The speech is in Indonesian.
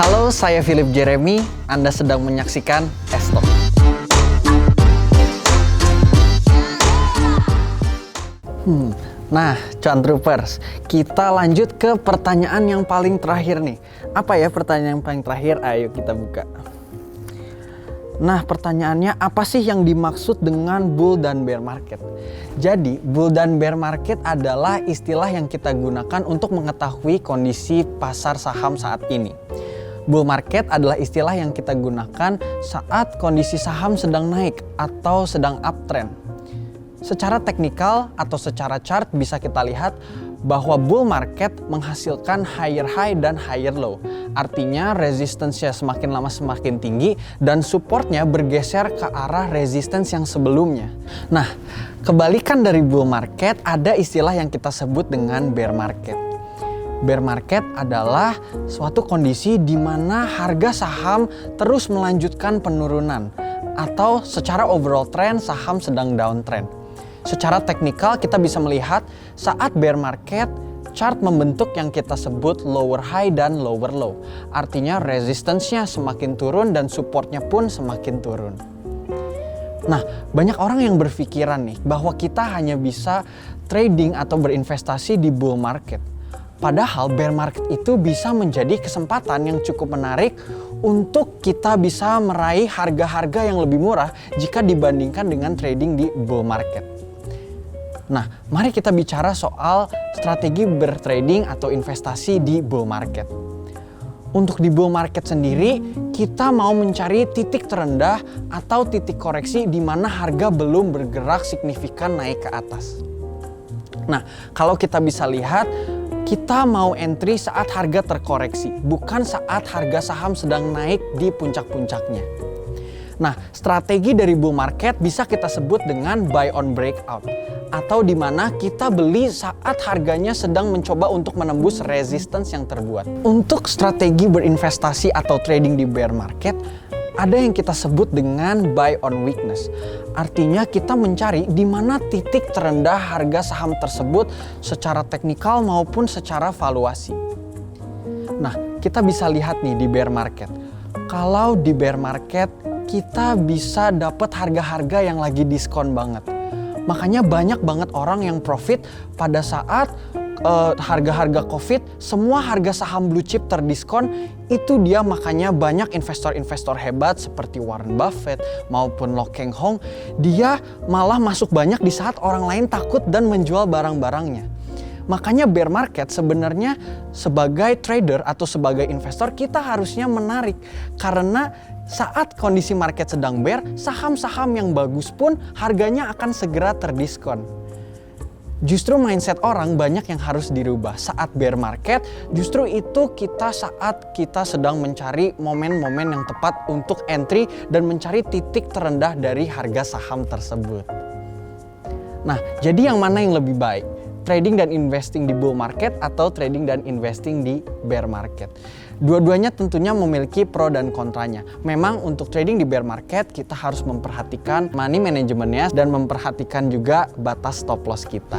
Halo, saya Philip Jeremy. Anda sedang menyaksikan S-Talk. Nah, Cuan Troopers, kita lanjut ke pertanyaan yang paling terakhir nih. Apa ya pertanyaan yang paling terakhir? Ayo kita buka. Nah, pertanyaannya apa sih yang dimaksud dengan bull dan bear market? Jadi, bull dan bear market adalah istilah yang kita gunakan untuk mengetahui kondisi pasar saham saat ini. Bull market adalah istilah yang kita gunakan saat kondisi saham sedang naik atau sedang uptrend. Secara teknikal atau secara chart bisa kita lihat bahwa bull market menghasilkan higher high dan higher low. Artinya resistance-nya semakin lama semakin tinggi dan supportnya bergeser ke arah resistance yang sebelumnya. Nah, kebalikan dari bull market ada istilah yang kita sebut dengan bear market. Bear market adalah suatu kondisi di mana harga saham terus melanjutkan penurunan atau secara overall trend saham sedang downtrend. Secara teknikal kita bisa melihat saat bear market chart membentuk yang kita sebut lower high dan lower low. Artinya resistance-nya semakin turun dan supportnya pun semakin turun. Nah, banyak orang yang berpikiran nih bahwa kita hanya bisa trading atau berinvestasi di bull market. Padahal bear market itu bisa menjadi kesempatan yang cukup menarik untuk kita bisa meraih harga-harga yang lebih murah jika dibandingkan dengan trading di bull market. Nah, mari kita bicara soal strategi bertrading atau investasi di bull market. Untuk di bull market sendiri, kita mau mencari titik terendah atau titik koreksi di mana harga belum bergerak signifikan naik ke atas. Nah, kalau kita bisa lihat, kita mau entry saat harga terkoreksi, bukan saat harga saham sedang naik di puncak-puncaknya. Nah, strategi dari bull market bisa kita sebut dengan buy on breakout. Atau di mana kita beli saat harganya sedang mencoba untuk menembus resistance yang terbuat. Untuk strategi berinvestasi atau trading di bear market, ada yang kita sebut dengan buy on weakness. Artinya kita mencari di mana titik terendah harga saham tersebut secara teknikal maupun secara valuasi. Nah, kita bisa lihat nih di bear market. Kalau di bear market, kita bisa dapat harga-harga yang lagi diskon banget. Makanya banyak banget orang yang profit pada saat harga-harga COVID, semua harga saham blue chip terdiskon. Itu dia makanya banyak investor-investor hebat seperti Warren Buffett maupun Lo Keng Hong, dia malah masuk banyak di saat orang lain takut dan menjual barang-barangnya. Makanya bear market sebenarnya sebagai trader atau sebagai investor kita harusnya menarik. Karena saat kondisi market sedang bear, saham-saham yang bagus pun harganya akan segera terdiskon. Justru mindset orang banyak yang harus dirubah. Saat bear market, justru itu saat kita sedang mencari momen-momen yang tepat untuk entry dan mencari titik terendah dari harga saham tersebut. Nah, jadi yang mana yang lebih baik? Trading dan investing di bull market atau trading dan investing di bear market. Dua-duanya tentunya memiliki pro dan kontranya. Memang untuk trading di bear market kita harus memperhatikan money managementnya dan memperhatikan juga batas stop loss kita.